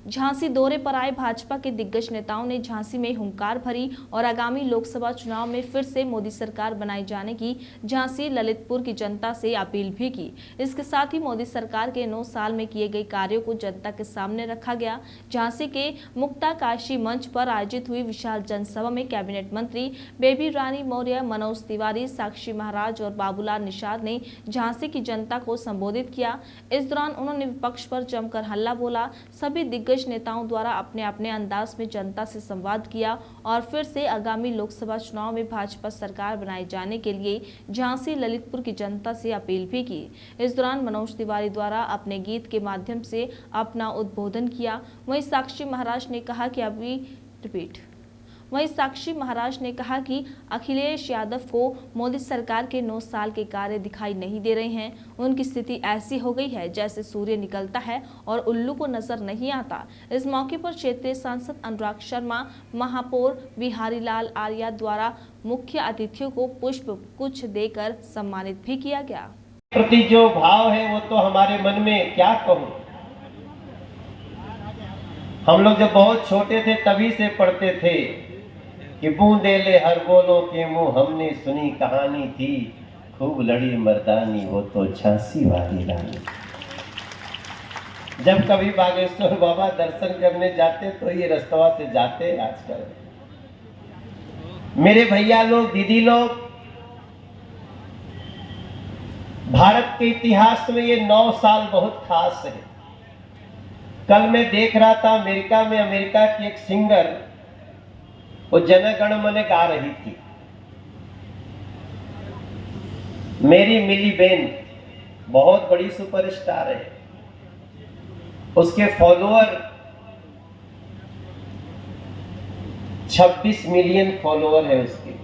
झांसी दौरे पर आए भाजपा के दिग्गज नेताओं ने झांसी में हुंकार भरी और आगामी लोकसभा चुनाव में फिर से मोदी सरकार बनाए जाने की झांसी ललितपुर की जनता से अपील भी की। इसके साथ ही मोदी सरकार के 9 साल में किए गए कार्यों को जनता के सामने रखा गया। झांसी के मुक्ताकाशी मंच पर आयोजित हुई विशाल जनसभा में कैबिनेट मंत्री बेबी रानी मौर्य, मनोज तिवारी, साक्षी महाराज और बाबूलाल निषाद ने झांसी की जनता को संबोधित किया। इस दौरान उन्होंने विपक्ष पर जमकर हल्ला बोला। सभी दिग्गज नेताओं द्वारा अपने अपने अंदाज में जनता से संवाद किया और फिर से आगामी लोकसभा चुनाव में भाजपा सरकार बनाए जाने के लिए झांसी ललितपुर की जनता से अपील भी की। इस दौरान मनोज तिवारी द्वारा अपने गीत के माध्यम से अपना उद्बोधन किया। वहीं साक्षी महाराज ने कहा कि अखिलेश यादव को मोदी सरकार के 9 साल के कार्य दिखाई नहीं दे रहे हैं। उनकी स्थिति ऐसी हो गई है जैसे सूर्य निकलता है और उल्लू को नजर नहीं आता। इस मौके पर क्षेत्रीय सांसद अनुराग शर्मा, महापौर बिहारी लाल आर्या द्वारा मुख्य अतिथियों को पुष्प गुच्छ देकर सम्मानित भी किया गया। प्रति जो भाव है वो तो हमारे मन में क्या कहूं। हम लोग जब बहुत छोटे थे तभी से पढ़ते थे कि बूंदे ले हर बोलों के मुंह, हमने सुनी कहानी थी खूब लड़ी मर्दानी, वो तो झांसी वाली रानी। जब कभी बागेश्वर बाबा दर्शन करने जाते तो ये रास्ता से जाते। आजकल मेरे भैया लोग, दीदी लोग, भारत के इतिहास में ये 9 साल बहुत खास है। कल मैं देख रहा था अमेरिका की एक सिंगर, वो जन गण मन गा रही थी। मेरी मिली बेन बहुत बड़ी सुपरस्टार है, उसके फॉलोअर 26 मिलियन फॉलोअर है उसके।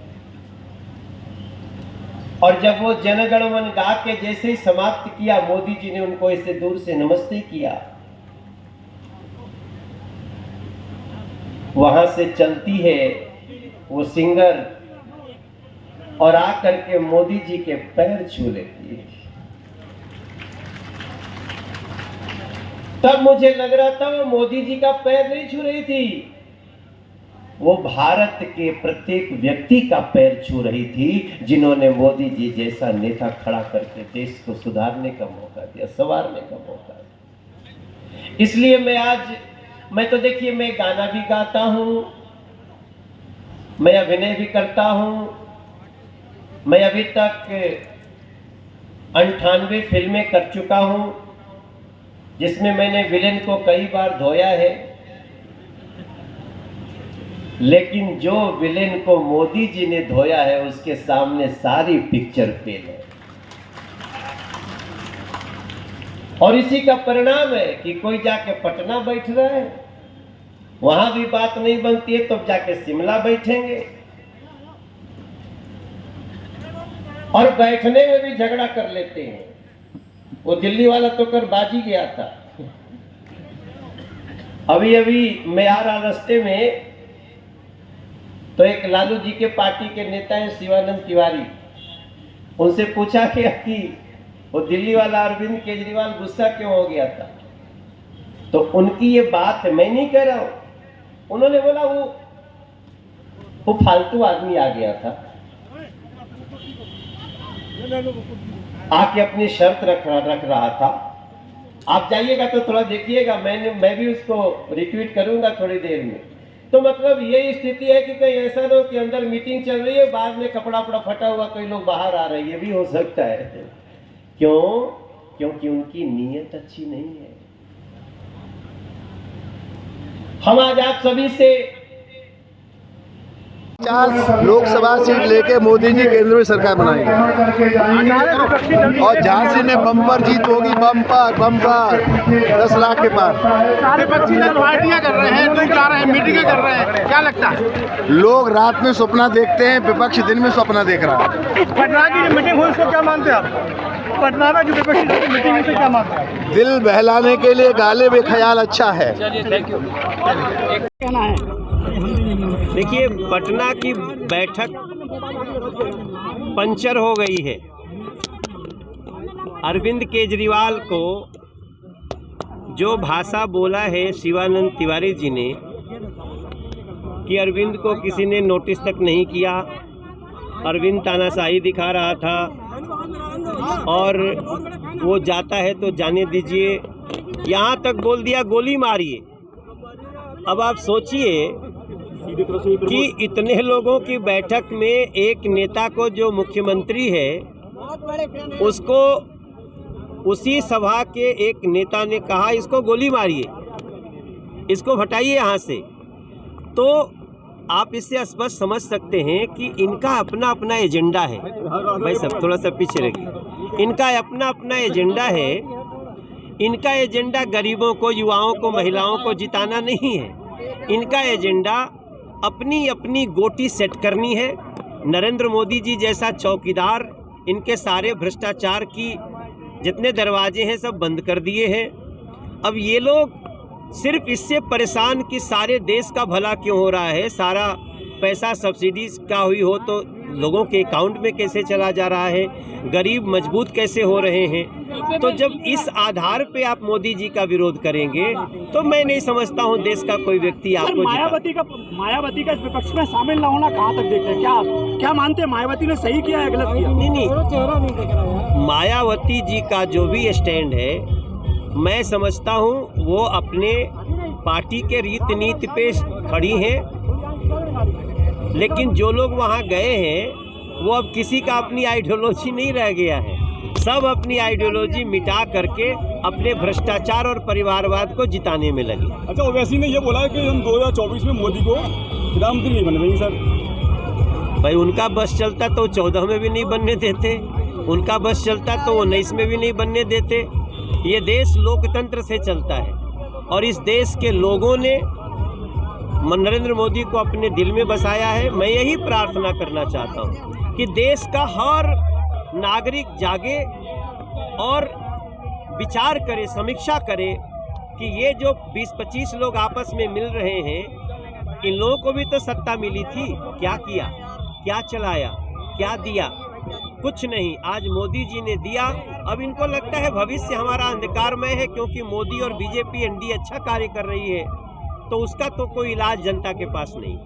और जब वो जन गण मन गा के जैसे ही समाप्त किया, मोदी जी ने उनको ऐसे दूर से नमस्ते किया। वहां से चलती है वो सिंगर और आकर के मोदी जी के पैर छू लेती है। तब मुझे लग रहा था वो मोदी जी का पैर नहीं छू रही थी, वो भारत के प्रत्येक व्यक्ति का पैर छू रही थी, जिन्होंने मोदी जी जैसा नेता खड़ा करके देश को सुधारने का मौका दिया, संवारने का मौका दिया। इसलिए मैं तो देखिए, मैं गाना भी गाता हूं, मैं अभिनय भी करता हूं। मैं अभी तक 98 फिल्में कर चुका हूं, जिसमें मैंने विलेन को कई बार धोया है। लेकिन जो विलेन को मोदी जी ने धोया है, उसके सामने सारी पिक्चर फेल है। और इसी का परिणाम है कि कोई जाके पटना बैठ रहा है, वहां भी बात नहीं बनती है, तो जाके शिमला बैठेंगे और बैठने में भी झगड़ा कर लेते हैं। वो दिल्ली वाला तो कर बाजी गया था। अभी मैं आ रहा रास्ते में, तो एक लालू जी के पार्टी के नेता है शिवानंद तिवारी, उनसे पूछा कि वो दिल्ली वाला अरविंद केजरीवाल गुस्सा क्यों हो गया था। तो उनकी ये बात मैं नहीं कह रहा हूं, उन्होंने बोला वो फालतू आदमी आ गया था, आके अपनी शर्त रख रहा था। आप जाइएगा तो थोड़ा देखिएगा, मैं भी उसको रिट्वीट करूंगा थोड़ी देर में। तो मतलब यही स्थिति है कि कहीं ऐसा ना हो कि अंदर मीटिंग चल रही है, बाद में कपड़ा फटा हुआ कई लोग बाहर आ रहे हैं, ये भी हो सकता है। क्योंकि उनकी नीयत अच्छी नहीं है। हम आज आप सभी से 50 लोकसभा सीट लेके मोदी जी केंद्र में सरकार बनाएंगे और झांसी में बम्पर जीत होगी, बम्पर 10 लाख के पार। विपक्षी दल पार्टियां कर रहे हैं, लोग ला रहे हैं, मीटिंगें कर रहे हैं, क्या लगता है? लोग रात में सपना देखते हैं, विपक्ष दिन में सपना देख रहा है। पटना की जो मीटिंग हुई उसको क्या मानते हैं आप? पटना में जो विपक्षी दल की मीटिंग से क्या मानते हैं? दिल बहलाने के लिए गाले में ख्याल अच्छा है। Thank you. कहना है, देखिए, पटना की बैठक पंचर हो गई है। अरविंद केजरीवाल को जो भाषा बोला है शिवानंद तिवारी जी ने कि अरविंद को किसी ने नोटिस तक नहीं किया, अरविंद तानाशाही दिखा रहा था और वो जाता है तो जाने दीजिए, यहाँ तक बोल दिया गोली मारिए। अब आप सोचिए कि इतने लोगों की बैठक में एक नेता को, जो मुख्यमंत्री है, उसको उसी सभा के एक नेता ने कहा इसको गोली मारिए, इसको हटाइए यहाँ से। तो आप इससे स्पष्ट समझ सकते हैं कि इनका अपना अपना एजेंडा है। भाई साहब थोड़ा सा पीछे रखिए। इनका अपना अपना एजेंडा है। इनका एजेंडा गरीबों को, युवाओं को, महिलाओं को जिताना नहीं है। इनका एजेंडा अपनी अपनी गोटी सेट करनी है। नरेंद्र मोदी जी जैसा चौकीदार इनके सारे भ्रष्टाचार की जितने दरवाजे हैं सब बंद कर दिए हैं। अब ये लोग सिर्फ इससे परेशान कि सारे देश का भला क्यों हो रहा है, सारा पैसा सब्सिडीज का हुई हो तो लोगों के अकाउंट में कैसे चला जा रहा है, गरीब मजबूत कैसे हो रहे हैं। तो जब इस आधार पे आप मोदी जी का विरोध करेंगे तो मैं नहीं समझता हूं देश का कोई व्यक्ति आपको मायावती का इस विपक्ष में शामिल न होना कहाँ तक देखते हैं? क्या मानते हैं, मायावती ने सही किया है गलत किया? नहीं, मायावती जी का जो भी स्टैंड है मैं समझता हूं वो अपने पार्टी के रीति नीति पे खड़ी हैं, लेकिन जो लोग वहां गए हैं वो अब किसी का अपनी आइडियोलॉजी नहीं रह गया है। सब अपनी आइडियोलॉजी मिटा करके अपने भ्रष्टाचार और परिवारवाद को जिताने में लगे। अच्छा, ओवैसी ने ये बोला है कि हम 2024 में मोदी को प्रधानमंत्री नहीं बनने देंगे सर। भाई उनका बस चलता तो 14 में भी नहीं बनने देते, उनका बस चलता तो 19 में भी नहीं बनने देते। ये देश लोकतंत्र से चलता है और इस देश के लोगों ने नरेंद्र मोदी को अपने दिल में बसाया है। मैं यही प्रार्थना करना चाहता हूँ कि देश का हर नागरिक जागे और विचार करे, समीक्षा करे कि ये जो 20-25 लोग आपस में मिल रहे हैं, इन लोगों को भी तो सत्ता मिली थी, क्या किया, क्या चलाया, क्या दिया? कुछ नहीं। आज मोदी जी ने दिया। अब इनको लगता है भविष्य हमारा अंधकारमय है क्योंकि मोदी और बीजेपी एनडीए अच्छा कार्य कर रही है, तो उसका तो कोई इलाज जनता के पास नहीं।